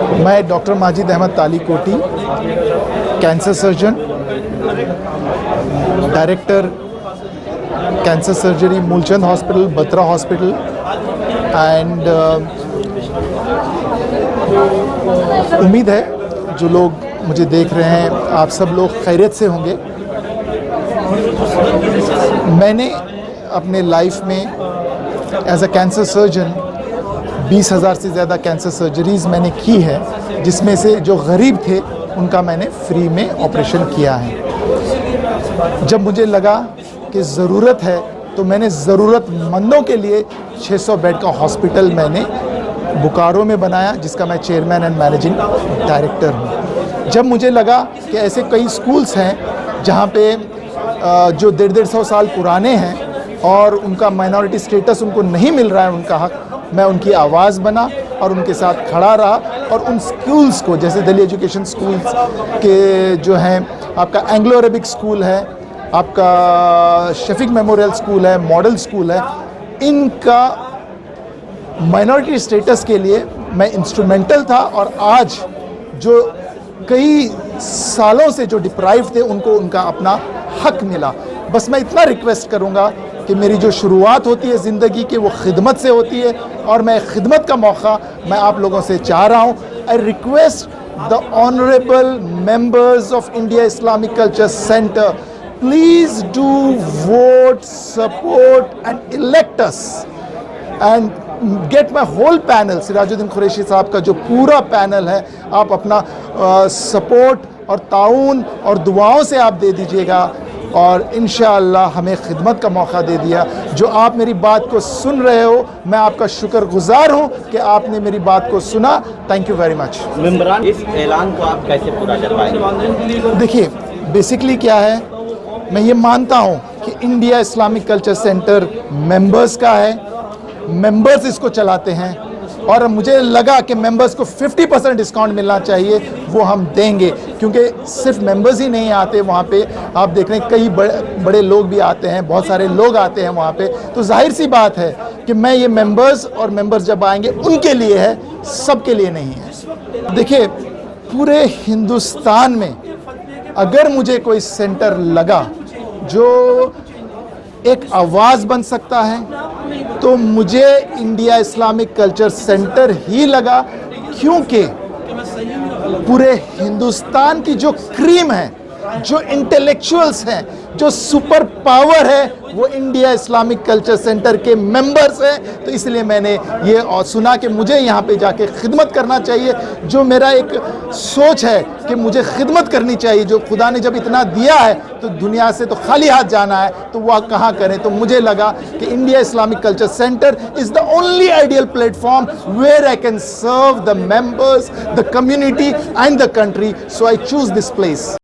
मैं doctor Majid Ahmed Talikoti, cancer surgeon, director cancer surgery Moolchand hospital, Batra hospital and उम्मीद है जो लोग मुझे देख रहे हैं आप सब लोग खैरियत से होंगे। मैंने अपने लाइफ में एज अ कैंसर सर्जन 20,000 से ज़्यादा कैंसर सर्जरीज़ मैंने की है, जिसमें से जो गरीब थे उनका मैंने फ्री में ऑपरेशन किया है। जब मुझे लगा कि ज़रूरत है तो मैंने ज़रूरतमंदों के लिए 600 बेड का हॉस्पिटल मैंने बोकारो में बनाया, जिसका मैं चेयरमैन एंड मैनेजिंग डायरेक्टर हूँ। जब मुझे लगा कि ऐसे कई स्कूल्स हैं जहाँ पे जो 150 साल पुराने हैं और उनका माइनॉरिटी स्टेटस उनको नहीं मिल रहा है उनका हक, मैं उनकी आवाज़ बना और उनके साथ खड़ा रहा और उन स्कूल्स को, जैसे दिल्ली एजुकेशन स्कूल्स के जो हैं, आपका एंग्लो अरबिक स्कूल है, आपका शफीक मेमोरियल स्कूल है, मॉडल स्कूल है, इनका माइनॉरिटी स्टेटस के लिए मैं इंस्ट्रूमेंटल था और आज जो कई सालों से जो डिप्राइव थे उनको उनका अपना हक मिला। बस मैं इतना रिक्वेस्ट करूँगा कि मेरी जो शुरुआत होती है ज़िंदगी की वो खिदमत से होती है और मैं खिदमत का मौका मैं आप लोगों से चाह रहा हूँ। I request the honourable members of India Islamic Culture Centre, please do vote, support and elect us and get my whole panel. Sirajuddin Qureshi साहब का जो पूरा पैनल है, आप अपना सपोर्ट और ताउन और दुआओं से आप दे दीजिएगा और इंशाअल्लाह हमें खिदमत का मौका दे दिया। जो आप मेरी बात को सुन रहे हो, मैं आपका शुक्रगुजार हूँ कि आपने मेरी बात को सुना। Thank you very much. मेंबरान, इस ऐलान को आप कैसे पूरा कर पाएंगे? देखिए, बेसिकली क्या है, मैं ये मानता हूँ कि India Islamic Culture centre members का है, मेंबर्स इसको चलाते हैं और मुझे लगा कि मेंबर्स को 50% डिस्काउंट मिलना चाहिए, वो हम देंगे, क्योंकि सिर्फ मेंबर्स ही नहीं आते वहाँ पे, आप देख रहे हैं कई बड़े लोग भी आते हैं, बहुत सारे लोग आते हैं वहाँ पे। तो जाहिर सी बात है कि मैं ये मेंबर्स और मेंबर्स जब आएंगे उनके लिए है, सबके लिए नहीं है। देखिए, पूरे हिंदुस्तान में अगर मुझे कोई सेंटर लगा जो एक आवाज़ बन सकता है तो मुझे इंडिया इस्लामिक कल्चर सेंटर ही लगा, क्योंकि पूरे हिंदुस्तान की जो क्रीम है, जो इंटेलेक्चुअल्स हैं, जो सुपर पावर है, वो इंडिया इस्लामिक कल्चर सेंटर के मेंबर्स हैं। तो इसलिए मैंने ये और सुना कि मुझे यहाँ पे जाके खिदमत करना चाहिए। जो मेरा एक सोच है कि मुझे खिदमत करनी चाहिए, जो खुदा ने जब इतना दिया है तो दुनिया से तो खाली हाथ जाना है, तो वह कहाँ करें। तो मुझे लगा कि India Islamic Culture Centre is the only ideal platform where I can serve the members, the community and the country. So I choose this place.